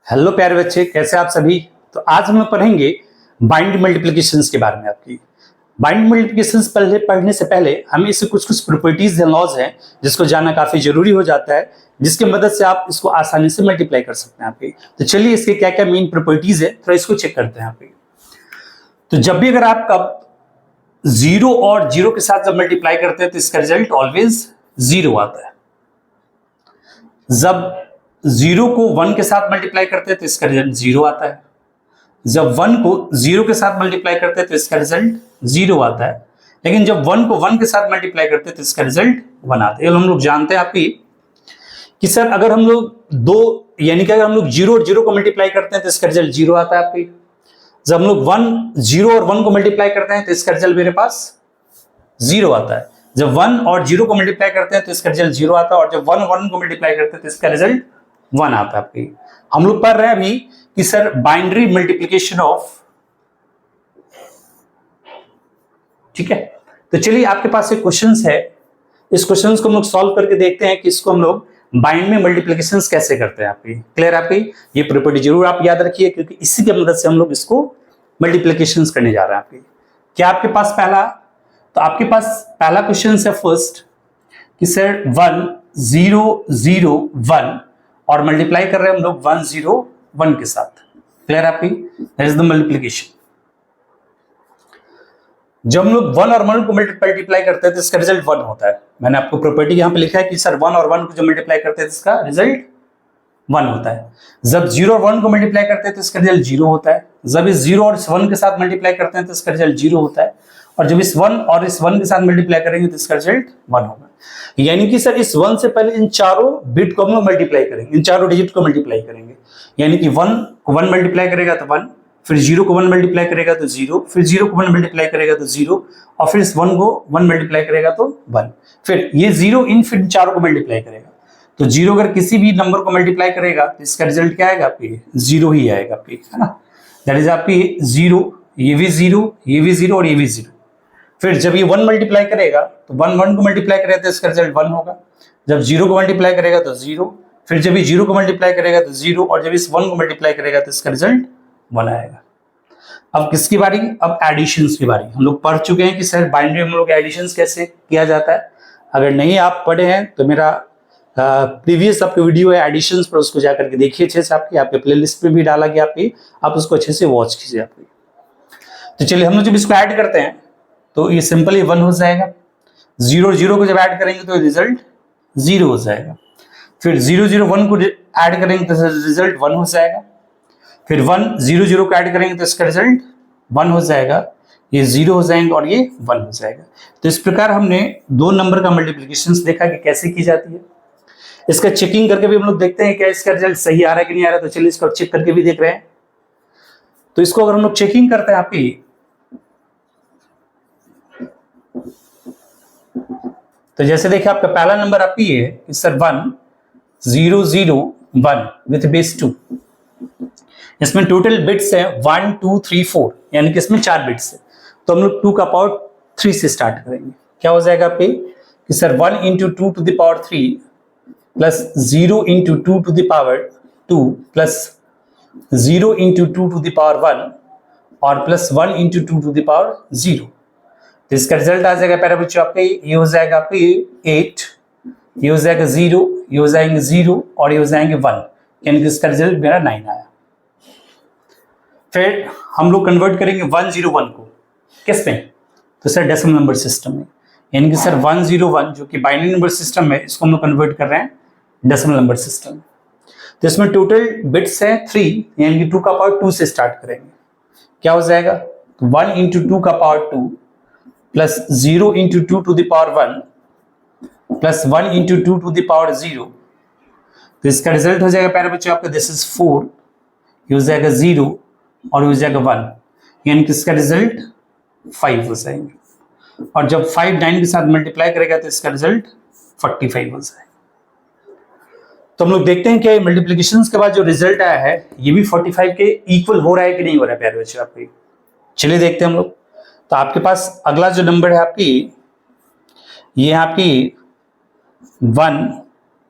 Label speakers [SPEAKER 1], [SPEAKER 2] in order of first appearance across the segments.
[SPEAKER 1] Hello प्यारे बच्चे, कैसे आप सभी। तो आज हम लोग पढ़ेंगे बाइंड मल्टीप्लिकेशंस के बारे में। आपकी बाइंड मल्टीप्लिकेशंस पढ़ने से पहले हमें इससे कुछ कुछ प्रॉपर्टीज एंड लॉज हैं जिसको जानना काफी जरूरी हो जाता है, जिसकी मदद से आप इसको आसानी से मल्टीप्लाई कर सकते हैं। आपकी तो चलिए इसके क्या क्या मेन प्रॉपर्टीज है थोड़ा इसको चेक करते हैं। आपकी तो जब भी अगर आप कब जीरो और जीरो के साथ जब मल्टीप्लाई करते हैं तो इसका रिजल्ट ऑलवेज जीरो आता है। जब जीरो को वन के साथ मल्टीप्लाई करते हैं तो इसका रिजल्ट जीरो आता है। जब वन को जीरो के साथ मल्टीप्लाई करते हैं तो इसका रिजल्ट जीरो आता है। लेकिन जब वन को वन के साथ मल्टीप्लाई करते हैं तो इसका रिजल्ट वन आता है। हम लोग जानते हैं आपकी कि सर अगर हम लोग दो यानी कि अगर हम लोग जीरो और जीरो को मल्टीप्लाई करते हैं तो इसका रिजल्ट जीरो आता है। आपकी जब हम लोग वन जीरो और वन को मल्टीप्लाई करते हैं तो इसका रिजल्ट मेरे पास जीरो आता है। जब वन और जीरो को मल्टीप्लाई करते हैं तो इसका रिजल्ट जीरो आता है, और जब वन वन को मल्टीप्लाई करते हैं तो इसका रिजल्ट वन आता है। आपकी हम लोग पढ़ रहे हैं अभी कि सर बाइनरी मल्टीप्लिकेशन ऑफ, ठीक है। तो चलिए आपके पास एक क्वेश्चंस है, इस क्वेश्चंस को हम लोग सॉल्व करके देखते हैं कि इसको हम लोग बाइंड में मल्टीप्लिकेशंस कैसे करते हैं। आपकी क्लियर? आपकी ये प्रॉपर्टी जरूर आप याद रखिए, क्योंकि इसी की मदद से हम लोग इसको मल्टीप्लिकेशंस करने जा रहे हैं। आपकी क्या आपके पास पहला, तो आपके पास पहला क्वेश्चन है फर्स्ट कि सर 1 0 0 1 और मल्टीप्लाई कर रहे हैं हम लोग 1 0 1 के साथ। क्लियर? आपकी दैट इज द मल्टीप्लिकेशन। जब हम लोग 1 और 1 को मल्टीप्लाई करते हैं तो इसका रिजल्ट 1 होता है। मैंने आपको प्रॉपर्टी यहां पे लिखा है कि सर 1 और 1 को जब मल्टीप्लाई करते हैं तो इसका रिजल्ट 1 होता है। जब 0 और 1 को मल्टीप्लाई करते हैं तो इसका रिजल्ट 0 होता है। जब इस 0 और इस 1 के साथ मल्टीप्लाई करते हैं तो इसका रिजल्ट 0 होता है, और जब इस 1 और इस 1 के साथ मल्टीप्लाई करेंगे तो इसका रिजल्ट 1 होगा। यानी कि सर इस 1 से पहले इन चारों बिट को हम लोग मल्टीप्लाई करेंगे, इन चारों डिजिट को मल्टीप्लाई करेंगे। यानी कि 1 को 1 मल्टीप्लाई करेगा तो 1, फिर 0 को 1 मल्टीप्लाई करेगा तो 0, फिर 0 को 1 मल्टीप्लाई करेगा तो 0, और फिर इस 1 को 1 मल्टीप्लाई करेगा तो 1, फिर ये 0 इन फिर चारों को मल्टीप्लाई करेगा। तो 0 अगर किसी भी नंबर को मल्टीप्लाई करेगा तो इसका रिजल्ट क्या आएगा? आपकी 0 ही आएगा। आपकी है ना, दैट इज आपकी 0, ये भी 0, ये भी 0 और ये भी 0। फिर जब ये 1 मल्टीप्लाई करेगा तो 1 1 को मल्टीप्लाई करेगा तो इसका रिजल्ट 1 होगा। जब 0 को मल्टीप्लाई करेगा तो 0, फिर जब ये 0 को मल्टीप्लाई करेगा तो 0, और जब इस 1 को मल्टीप्लाई करेगा तो इसका रिजल्ट 1 आएगा। अब किसकी बारी? अब एडिशंस की बारी। हम लोग पढ़ चुके हैं कि सर बाइनरी में हम लोग एडिशंस कैसे किया जाता है। अगर नहीं आप पढ़े हैं तो मेरा प्रीवियस आपके वीडियो है एडिशंस पर, उसको जाकर के देखिए अच्छे से। आपके प्लेलिस्ट पे भी डाला गया, आप उसको अच्छे से वॉच कीजिए। आपकी तो चलिए हम लोग जब इसको ऐड करते हैं तो ये सिंपली 1 हो जाएगा। 0 0 को जब ऐड करेंगे तो रिजल्ट 0 हो जाएगा। फिर 0 0 1 को ऐड करेंगे तो रिजल्ट 1 हो जाएगा। फिर 1 0 0 को ऐड करेंगे तो इसका रिजल्ट 1 हो जाएगा। ये 0 हो जाएंगे और ये 1 हो जाएगा। तो इस प्रकार हमने दो नंबर का मल्टीप्लिकेशन देखा कि कैसे की जाती है। इसका चेकिंग करके भी हम लोग देखते हैं क्या इसका रिजल्ट सही आ रहा है कि नहीं आ रहा है। तो चलिए इसको चेक करके भी देख रहे हैं। तो इसको अगर हम लोग चेकिंग करते हैं आपकी, तो जैसे देखिए आपका पहला नंबर आपकी ये है कि सर 1 0 0 1 विथ बेस 2। इसमें टोटल बिट्स है 1 2 3 4, यानी कि इसमें 4 बिट्स है। तो हम लोग 2 का पावर 3 से स्टार्ट करेंगे। क्या हो जाएगा पे कि sir 1 into 2 to the power 3 plus 0 into 2 to the power 2 plus 0 into 2 to the power 1 और plus 1 into 2 to the power 0। तो इसका रिजल्ट आ जाएगा प्यारे बच्चों आपका ये हो जाएगा आपका 8, ये हो जाएगा 0, ये हो जाएंगे 0 और ये हो जाएंगे 1, यानी कि इसका रिजल्ट मेरा 9 आया। फिर हम लोग कन्वर्ट करेंगे 1 0 1 को किस में? तो सर डेसिमल नंबर सिस्टम में। यानी कि सर 1 0 1 जो कि बाइनरी नंबर सिस्टम है, इसको हम लोग कन्वर्ट कर रहे हैं डेसिमल नंबर सिस्टम में। तो इसमें टोटल बिट्स है 3, यानी कि 2 का पावर 2 से स्टार्ट करेंगे। क्या हो जाएगा? 1 इंटू 2 का power 2 plus 0 into 2 to the power 1 plus 1 into 2 to the power 0। तो इसका रिजल्ट हो जाएगा प्यारे बच्चों आपका दिस इज 4, ये हो जाएगा 0 और ये हो जाएगा 1, यानी कि इसका रिजल्ट 5 हो जाएंगे। और जब 5 9 के साथ मल्टीप्लाई करेगा तो इसका रिजल्ट 45 हो जाएगा। तो हम लोग देखते हैं कि मल्टीप्लिकेशन के बाद जो रिजल्ट आया है ये भी 45 के इक्वल हो रहा है कि नहीं हो रहा है प्यारे बच्चों आपके। चलिए देखते हैं हम लोग। तो आपके पास अगला जो नंबर है आपकी, ये है आपकी 1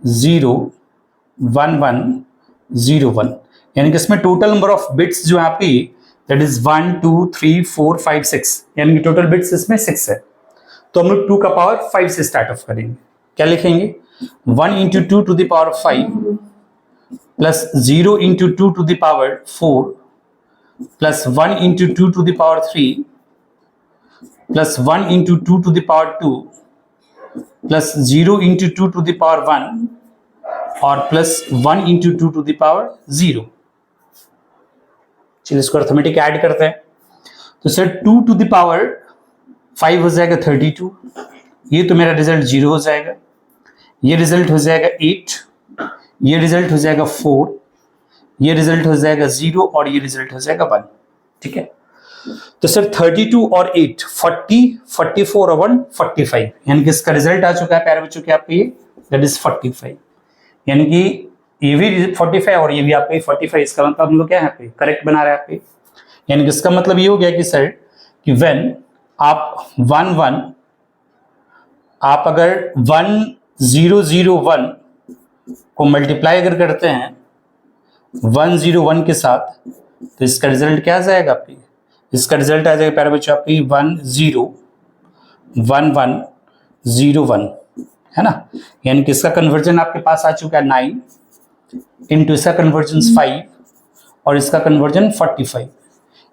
[SPEAKER 1] 0 1 1 0 1, यानी कि इसमें टोटल नंबर ऑफ बिट्स जो है आपकी दैट इज 1 2 3 4 5 6, यानी कि टोटल बिट्स इसमें 6 है। तो हम लोग 2 का पावर 5 से स्टार्ट ऑफ करेंगे। क्या लिखेंगे? 1 into 2 to the power 5 plus 0 into 2 to the power 4 plus 1 into 2 to the power 3 plus 1 into 2 to the power 2 plus 0 into 2 to the power 1 और plus 1 into 2 to the power 0। चलिए इसको arithmetic add करते हैं। तो sir 2 to the power 5 हो जाएगा 32, ये तो मेरा रिजल्ट 0 हो जाएगा, ये रिजल्ट हो जाएगा 8, ये रिजल्ट हो जाएगा 4, ये रिजल्ट हो जाएगा 0 और ये रिजल्ट हो जाएगा 1। ठीक है, तो सर 32 और 8 40, 44 और 1 45, यानी कि इसका रिजल्ट आ चुका है प्यारे बच्चों के आपके, ये दैट इज 45, यानी कि ये भी 45 और ये भी आपके 45। इसका मतलब हम लोग क्या है पे करेक्ट बना रहे हैं आपके, यानी कि इसका मतलब ये हो गया कि सर कि व्हेन आप 1 1 आप अगर 1 0 0 1 को मल्टीप्लाई अगर करते हैं 1 0 1 के साथ, तो इसका रिजल्ट क्या आ जाएगा आपकी? इसका रिजल्ट आ जाएगा प्यारे बच्चों आपकी 1 0 1 1 0 1, है ना। यानी कि इसका कन्वर्जन आपके पास आ चुका है 9 इंटू इसका कन्वर्जन 5 और इसका कन्वर्जन 45,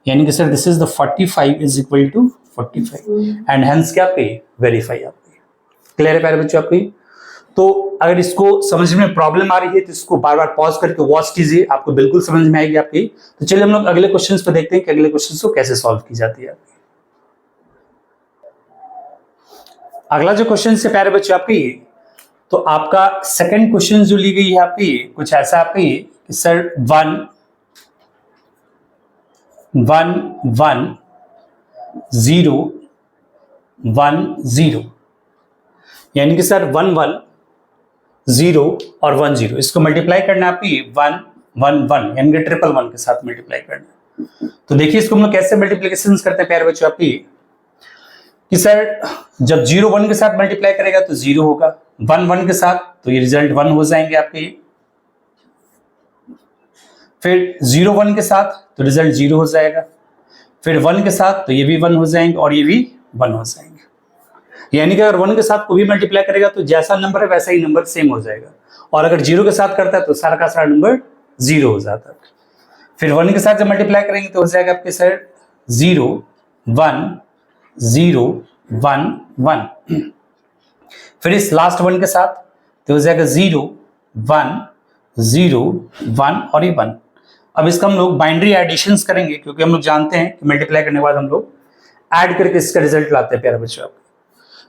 [SPEAKER 1] यानी कि sir this is the 45 is equal to 45 and hence क्या पे वेरीफाई आपके। क्लियर है प्यारे बच्चों आपकी? तो अगर इसको समझ में प्रॉब्लम आ रही है तो इसको बार बार पॉज करके वॉच कीजिए, आपको बिल्कुल समझ में आएगी आपकी। तो चलिए हम लोग अगले क्वेश्चंस पे देखते हैं कि अगले क्वेश्चंस को कैसे सॉल्व की जाती है। अगला जो क्वेश्चन है प्यारे बच्चों आपकी, तो आपका सेकंड क्वेश्चन जो ली गई है आपकी कुछ ऐसा आपकी कि सर 1 1 1 0 1 0, यानी कि सर 1 1 0 और 1 0 इसको मल्टीप्लाई करना है आपकी 1 1 1, यानी कि 1 1 1 के साथ मल्टीप्लाई करना। तो देखिए इसको हम लोग कैसे मल्टीप्लिकेशन करते हैं प्यारे बच्चों आपकी कि सर जब 0 1 के साथ मल्टीप्लाई करेगा तो 0 होगा, 1 1 के साथ तो ये रिजल्ट 1 हो जाएंगे आपके, फिर 0 1 के साथ तो रिजल्ट 0 हो जाएगा, फिर 1 के साथ तो ये भी 1 हो जाएंगे और ये भी 1 हो जाएंगे। यानी कि अगर 1 के साथ को भी मल्टीप्लाई करेगा तो जैसा नंबर है वैसा ही नंबर सेम हो जाएगा, और अगर 0 के साथ करता है तो सारा का सारा नंबर 0 हो जाता है। फिर 1 के साथ जब मल्टीप्लाई करेंगे तो हो जाएगा आपके सर 0 1 0 1 1, फिर इस लास्ट 1 के साथ तो हो जाएगा 0 1 0 1 और ये 1। अब इसका हम लोग बाइनरी एडिशंस करेंगे, क्योंकि हम लोग जानते हैं कि मल्टीप्लाई करने के बाद हम लोग ऐड करके इसका रिजल्ट लाते हैं प्यारे बच्चों आपके।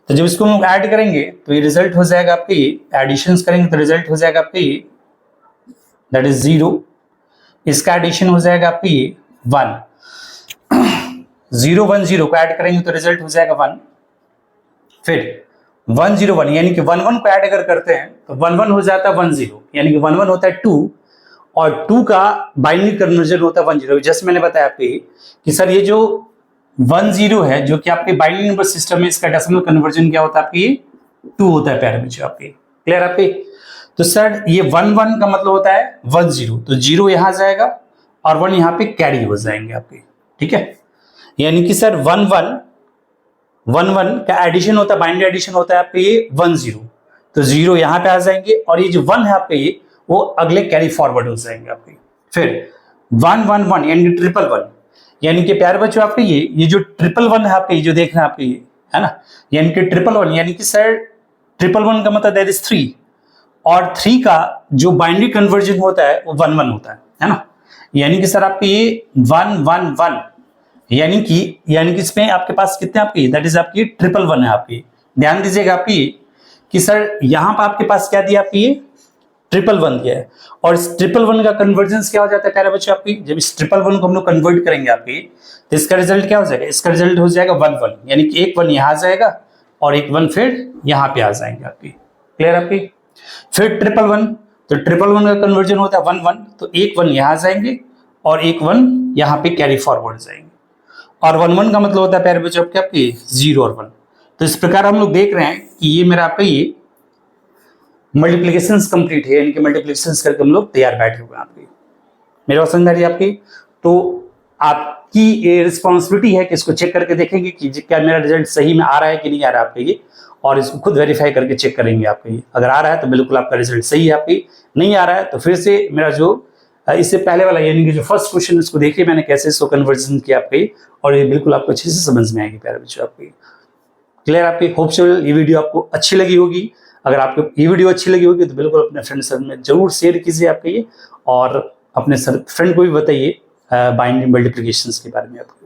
[SPEAKER 1] तो जब इसको हम लोग ऐड करेंगे तो ये रिजल्ट हो जाएगा आपके, एडिशंस करेंगे तो रिजल्ट हो जाएगा आपके दैट इज 0, इसका एडिशन हो जाएगा आपके 1, 0 1 0 को ऐड करेंगे तो रिजल्ट हो जाएगा 1, फिर 1 0 1 यानी कि 1 1 को ऐड अगर करते हैं तो 1 1 हो जाता है 1 0, यानी कि 1 1 होता है 2 और 2 का बाइनरी कन्वर्जन होता है 1 0। जैसे मैंने बताया आपके कि सर ये जो 1 0 है जो कि आपके बाइनरी नंबर सिस्टम में, इसका डेसिमल कन्वर्जन क्या होता है आपकी 2 होता है प्यारे बच्चों आपके। क्लियर आपके? तो सर ये 1 1 का मतलब होता है 1 0, तो 0 यहां जाएगा और 1 यहां पे कैरी हो जाएंगे आपके। ठीक है, यानी कि सर 1 1 का एडिशन होता है, बाइनरी एडिशन होता है आपके ये 1 0, तो 0 यहां पे आ जाएंगे और ये जो 1 है आपके वो अगले कैरी फॉरवर्ड हो जाएंगे आपके। फिर 1 1 1 यानी कि 1 1 1, यानी कि प्यारे बच्चों आपके ये जो 1 1 1 है आपके, जो देख रहे हैं आपके है ना, यानी कि 1 1 1 यानी कि सर 1 1 1 का मतलब दैट इज 3, और 3 का जो बाइनरी कन्वर्जन होता है वो 1 1 होता है ना। यानी कि सर आपके ये 1 1 1, यानी कि इसमें आपके पास कितने आपके दैट इज आपकी 1 1 1 है आपकी। ध्यान दीजिएगा आपकी कि सर यहां पर आपके पास क्या दिया आपकी 1 1 1 दिया है, और इस 1 1 1 का कन्वर्जेंस क्या हो जाता है प्यारे बच्चों आपकी, जब इस 1 1 1 को हम लोग कन्वर्ट करेंगे आपकी तो इसका रिजल्ट क्या हो जाएगा, इसका रिजल्ट हो जाएगा 1 1, यानी कि एक 1 यहां आ जाएगा और एक 1 फिर यहां पे आ जाएंगे आपकी। क्लियर आपकी? फिर 1 1 1, तो 1 1 1 का कन्वर्जन होता है 1 1, तो एक 1 यहां आ जाएंगे और एक 1 यहां पे कैरी फॉरवर्ड जाएंगे, और 1 1 का मतलब होता है प्यारे बच्चों आपके 0 और 1। तो इस प्रकार हम लोग देख रहे हैं कि ये मेरा आपका ये मल्टीप्लिकेशंस कंप्लीट है, यानी कि मल्टीप्लिकेशंस करके हम लोग तैयार बैठे हुए हैं आपके। मेरी बात समझ आ रही है आपकी? तो आपकी ये रिस्पॉन्सिबिलिटी है कि इसको चेक करके देखेंगे कि क्या मेरा रिजल्ट सही में आ रहा है कि नहीं आ रहा है आपके ये, और इसको खुद वेरीफाई करके चेक करेंगे आपके ये। अगर आ रहा है तो बिल्कुल आपका रिजल्ट सही है आपकी, नहीं आ रहा है तो फिर से मेरा जो इससे पहले वाला यानी कि जो फर्स्ट क्वेश्चन इसको देखिए मैंने कैसे इसको कन्वर्जन किया आपके, और ये बिल्कुल आपको अच्छे से समझ में आएगी प्यारे बच्चों आपकी। क्लियर आपकी? होप सो ये वीडियो आपको अच्छी लगी होगी। अगर आपको ये वीडियो अच्छी लगी होगी तो बिल्कुल अपने फ्रेंड सर्कल में जरूर शेयर कीजिए आपके ये, और अपने फ्रेंड को भी बताइए बाइनरी मल्टीप्लिकेशंस के बारे में आपको।